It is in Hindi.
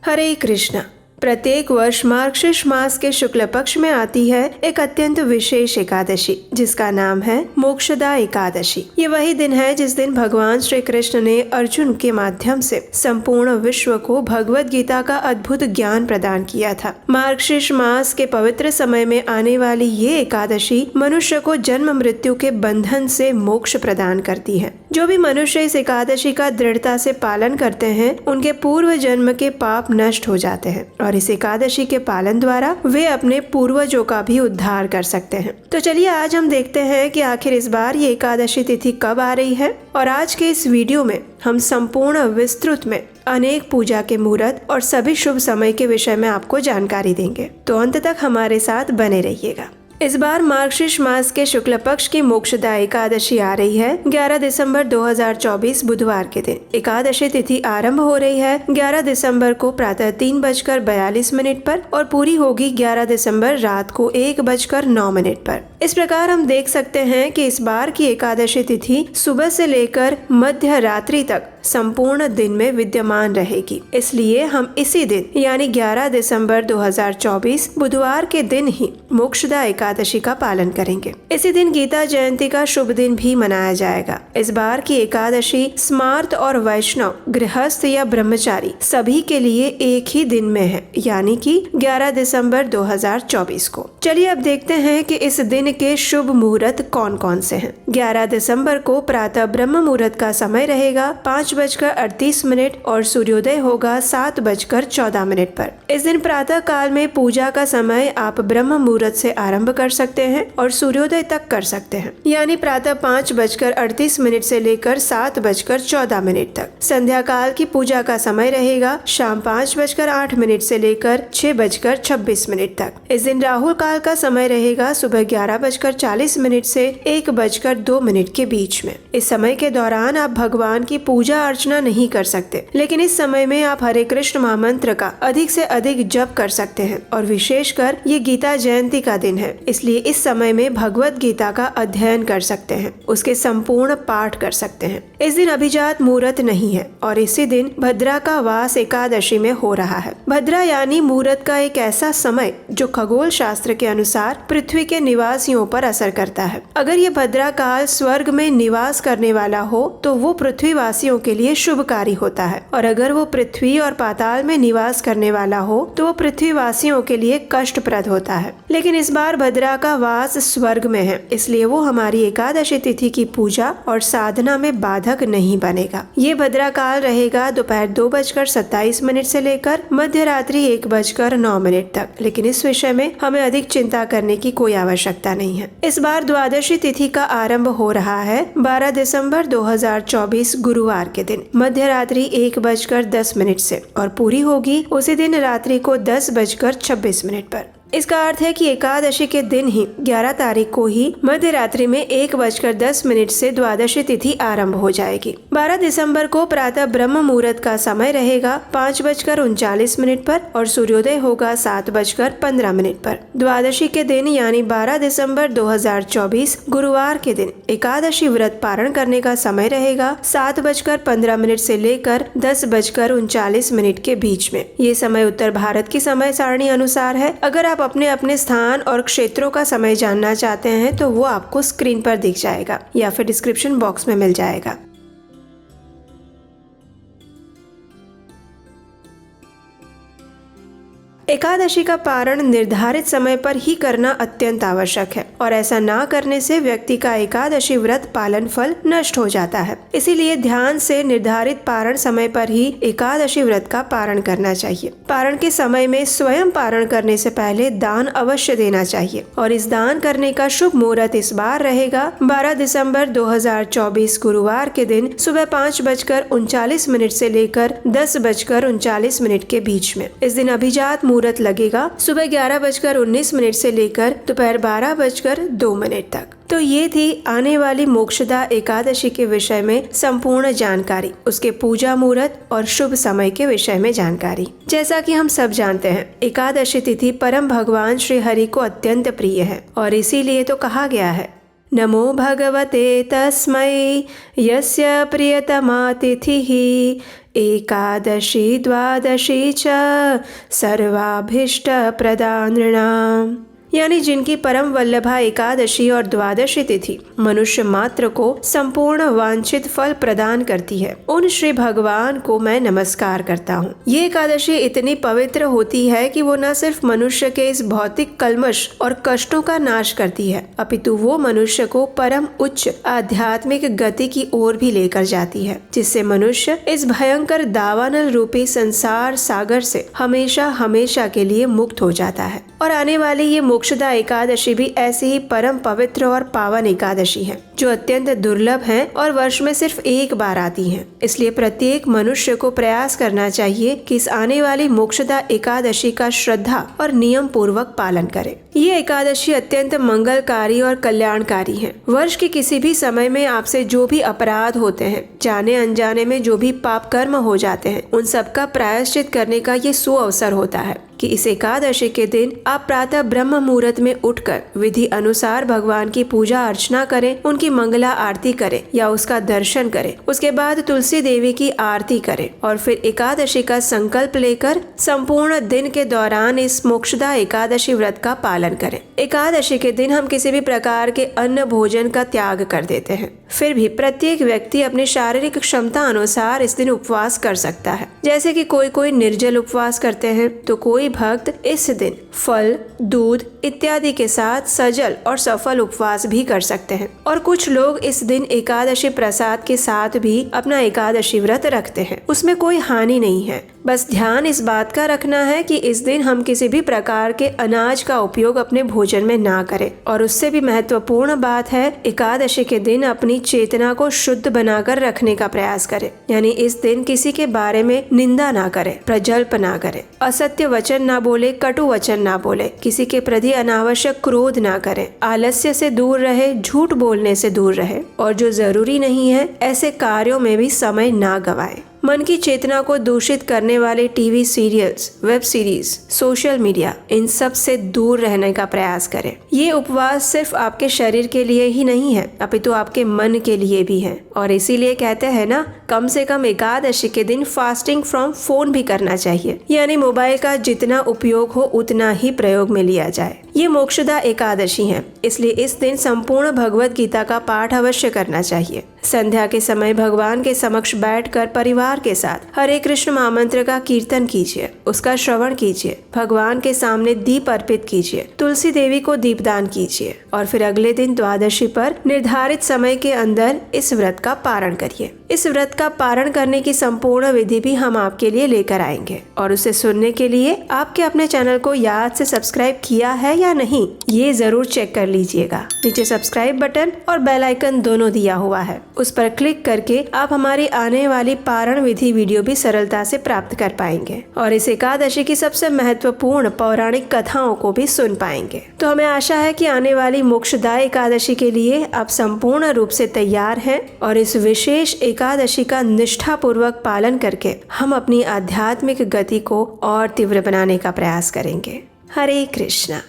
हरे कृष्णा। प्रत्येक वर्ष मार्गशीर्ष मास के शुक्ल पक्ष में आती है एक अत्यंत विशेष एकादशी, जिसका नाम है मोक्षदा एकादशी। ये वही दिन है जिस दिन भगवान श्री कृष्ण ने अर्जुन के माध्यम से संपूर्ण विश्व को भगवत गीता का अद्भुत ज्ञान प्रदान किया था। मार्गशीर्ष मास के पवित्र समय में आने वाली ये एकादशी मनुष्य को जन्म मृत्यु के बंधन से मोक्ष प्रदान करती है। जो भी मनुष्य इस एकादशी का दृढ़ता से पालन करते हैं, उनके पूर्व जन्म के पाप नष्ट हो जाते हैं और इस एकादशी के पालन द्वारा वे अपने पूर्वजों का भी उद्धार कर सकते हैं। तो चलिए आज हम देखते हैं कि आखिर इस बार ये एकादशी तिथि कब आ रही है, और आज के इस वीडियो में हम संपूर्ण विस्तृत में अनेक पूजा के मुहूर्त और सभी शुभ समय के विषय में आपको जानकारी देंगे। तो अंत तक हमारे साथ बने रहिएगा। इस बार मार्गशीर्ष मास के शुक्ल पक्ष की मोक्षदा एकादशी आ रही है 11 दिसंबर 2024 बुधवार के दिन। एकादशी तिथि आरंभ हो रही है 11 दिसंबर को प्रातः 3:42 पर और पूरी होगी 11 दिसंबर रात को 1:09 पर। इस प्रकार हम देख सकते हैं कि इस बार की एकादशी तिथि सुबह से लेकर मध्य रात्रि तक संपूर्ण दिन में विद्यमान रहेगी। इसलिए हम इसी दिन यानी 11 दिसंबर 2024 बुधवार के दिन ही मोक्षदा एकादशी का पालन करेंगे। इसी दिन गीता जयंती का शुभ दिन भी मनाया जाएगा। इस बार की एकादशी स्मार्त और वैष्णव, गृहस्थ या ब्रह्मचारी सभी के लिए एक ही दिन में है, यानी कि 11 दिसंबर 2024 को। चलिए अब देखते हैं कि इस दिन के शुभ मुहूर्त कौन कौन से हैं। 11 दिसंबर को प्रातः ब्रह्म मुहूर्त का समय रहेगा 5:38 और सूर्योदय होगा 7:14 पर। इस दिन प्रातः काल में पूजा का समय आप ब्रह्म मुहूर्त से आरंभ कर सकते हैं और सूर्योदय तक कर सकते हैं, यानी प्रातः 5:38 से लेकर 7:14 तक। संध्या काल की पूजा का समय रहेगा शाम 5:08 से लेकर 6:26 तक। इस दिन राहुल काल का समय रहेगा सुबह 11:40 से 1:02 के बीच में। इस समय के दौरान आप भगवान की पूजा अर्चना नहीं कर सकते, लेकिन इस समय में आप हरे कृष्ण महामंत्र का अधिक से अधिक जप कर सकते हैं। और विशेषकर ये गीता जयंती का दिन है, इसलिए इस समय में भगवत गीता का अध्ययन कर सकते हैं, उसके संपूर्ण पाठ कर सकते हैं। इस दिन अभिजात मुहूर्त नहीं है और इसी दिन भद्रा का वास एकादशी में हो रहा है। भद्रा यानी मुहूर्त का एक ऐसा समय जो खगोल शास्त्र के अनुसार पृथ्वी के निवासियों पर असर करता है। अगर ये भद्रा काल स्वर्ग में निवास करने वाला हो तो वो पृथ्वी वासियों के लिए शुभकारी होता है, और अगर वो पृथ्वी और पाताल में निवास करने वाला हो तो वो पृथ्वी वासियों के लिए कष्टप्रद होता है। लेकिन इस बार भद्रा का वास स्वर्ग में है, इसलिए वो हमारी एकादशी तिथि की पूजा और साधना में बाधक नहीं बनेगा। ये भद्रा काल रहेगा दोपहर 2:27 से लेकर मध्य रात्रि 1:09 तक, लेकिन इस विषय में हमें अधिक चिंता करने की कोई आवश्यकता नहीं है। इस बार द्वादशी तिथि का आरंभ हो रहा है 12 दिसंबर 2024 गुरुवार के दिन मध्य रात्रि 1:10 से और पूरी होगी उसी दिन रात्रि को 10:26 पर। इसका अर्थ है कि एकादशी के दिन ही 11 तारीख को ही मध्य रात्रि में 1:10 से द्वादशी तिथि आरंभ हो जाएगी। 12 दिसंबर को प्रातः ब्रह्म मुहूर्त का समय रहेगा 5:39 पर और सूर्योदय होगा 7:15 पर। द्वादशी के दिन यानी 12 दिसंबर 2024 गुरुवार के दिन एकादशी व्रत पारण करने का समय रहेगा 7:15 से लेकर 10:39 के बीच में। ये समय उत्तर भारत की समय सारणी अनुसार है। अगर आप अपने अपने स्थान और क्षेत्रों का समय जानना चाहते हैं तो वो आपको स्क्रीन पर दिख जाएगा या फिर डिस्क्रिप्शन बॉक्स में मिल जाएगा। एकादशी का पारण निर्धारित समय पर ही करना अत्यंत आवश्यक है और ऐसा ना करने से व्यक्ति का एकादशी व्रत पालन फल नष्ट हो जाता है। इसीलिए ध्यान से निर्धारित पारण समय पर ही एकादशी व्रत का पारण करना चाहिए। पारण के समय में स्वयं पारण करने से पहले दान अवश्य देना चाहिए और इस दान करने का शुभ मुहूर्त इस बार रहेगा 12 दिसंबर 2024 गुरुवार के दिन सुबह 5:39 से लेकर 10:39 के बीच में। इस दिन अभिजात मुहूर्त लगेगा सुबह 11:19 से लेकर दोपहर 12:02 तक। तो ये थी आने वाली मोक्षदा एकादशी के विषय में संपूर्ण जानकारी, उसके पूजा मुहूर्त और शुभ समय के विषय में जानकारी। जैसा कि हम सब जानते हैं, एकादशी तिथि परम भगवान श्री हरि को अत्यंत प्रिय है और इसीलिए तो कहा गया है, नमो भगवते तस्मै यस्य प्रियतमा तिथिः एकादशी द्वादशी च सर्वाभीष्ट प्रदा नृणाम्। यानी जिनकी परम वल्लभा एकादशी और द्वादशी तिथि मनुष्य मात्र को संपूर्ण वांछित फल प्रदान करती है, उन श्री भगवान को मैं नमस्कार करता हूँ। ये एकादशी इतनी पवित्र होती है कि वो न सिर्फ मनुष्य के इस भौतिक कल्मश और कष्टों का नाश करती है, अपितु वो मनुष्य को परम उच्च आध्यात्मिक गति की ओर भी लेकर जाती है, जिससे मनुष्य इस भयंकर दावानल रूपी संसार सागर से हमेशा हमेशा के लिए मुक्त हो जाता है। और आने वाली ये मोक्षदा एकादशी भी ऐसी ही परम पवित्र और पावन एकादशी है, जो अत्यंत दुर्लभ है और वर्ष में सिर्फ एक बार आती है। इसलिए प्रत्येक मनुष्य को प्रयास करना चाहिए कि इस आने वाली मोक्षदा एकादशी का श्रद्धा और नियम पूर्वक पालन करे। ये एकादशी अत्यंत मंगलकारी और कल्याणकारी है। वर्ष के किसी भी समय में आपसे जो भी अपराध होते हैं, जाने अनजाने में जो भी पाप कर्म हो जाते हैं, उन सबका प्रायश्चित करने का ये सुअवसर होता है कि इस एकादशी के दिन आप प्रातः ब्रह्म मुहूर्त में उठकर विधि अनुसार भगवान की पूजा अर्चना करें, उनकी मंगला आरती करें या उसका दर्शन करें। उसके बाद तुलसी देवी की आरती करें और फिर एकादशी का संकल्प लेकर संपूर्ण दिन के दौरान इस मोक्षदा एकादशी व्रत का पालन करें। एकादशी के दिन हम किसी भी प्रकार के अन्न भोजन का त्याग कर देते हैं, फिर भी प्रत्येक व्यक्ति अपनी शारीरिक क्षमता अनुसार इस दिन उपवास कर सकता है। जैसे कि कोई निर्जल उपवास करते हैं, तो कोई भक्त इस दिन फल, दूध इत्यादि के साथ सजल और सफल उपवास भी कर सकते हैं। और कुछ लोग इस दिन एकादशी प्रसाद के साथ भी अपना एकादशी व्रत रखते हैं। उसमें कोई हानि नहीं है, बस ध्यान इस बात का रखना है कि इस दिन हम किसी भी प्रकार के अनाज का उपयोग अपने भोजन में ना करें। और उससे भी महत्वपूर्ण बात है, एकादशी के दिन अपनी चेतना को शुद्ध बनाकर रखने का प्रयास करें। यानी इस दिन किसी के बारे में निंदा ना करें, प्रजल्प ना करें, असत्य वचन ना बोले, कटु वचन ना बोले, किसी के प्रति अनावश्यक क्रोध ना करें, आलस्य से दूर रहे, झूठ बोलने से दूर रहे और जो जरूरी नहीं है ऐसे कार्यों में भी समय ना गवाएं। मन की चेतना को दूषित करने वाले TV serials, web series, social media, इन सब से दूर रहने का प्रयास करें। ये उपवास सिर्फ आपके शरीर के लिए ही नहीं है, अपितु आपके मन के लिए भी है। और इसीलिए कहते हैं ना, कम से कम एकादशी के दिन फास्टिंग फ्रॉम फोन भी करना चाहिए। यानी मोबाइल का जितना उपयोग हो उतना ही प्रयोग में लिया जाए। ये मोक्षदा एकादशी है, इसलिए इस दिन संपूर्ण भगवत गीता का पाठ अवश्य करना चाहिए। संध्या के समय भगवान के समक्ष बैठकर परिवार के साथ हरे कृष्ण महामंत्र का कीर्तन कीजिए, उसका श्रवण कीजिए, भगवान के सामने दीप अर्पित कीजिए, तुलसी देवी को दीपदान कीजिए और फिर अगले दिन द्वादशी पर निर्धारित समय के अंदर इस व्रत का पारण करिए। इस व्रत का पारण करने की संपूर्ण विधि भी हम आपके लिए लेकर आएंगे और उसे सुनने के लिए आपके अपने चैनल को याद से सब्सक्राइब किया है या नहीं, ये जरूर चेक कर लीजिएगा। नीचे सब्सक्राइब बटन और बेल आइकन दोनों दिया हुआ है, उस पर क्लिक करके आप हमारी आने वाली पारण विधि वीडियो भी सरलता से प्राप्त कर पाएंगे और इस एकादशी की सबसे महत्वपूर्ण पौराणिक कथाओं को भी सुन पाएंगे। तो हमें आशा है कि आने वाली मोक्षदा एकादशी के लिए आप संपूर्ण रूप से तैयार हैं और इस विशेष एकादशी का निष्ठा पूर्वक पालन करके हम अपनी आध्यात्मिक गति को और तीव्र बनाने का प्रयास करेंगे। हरे कृष्णा।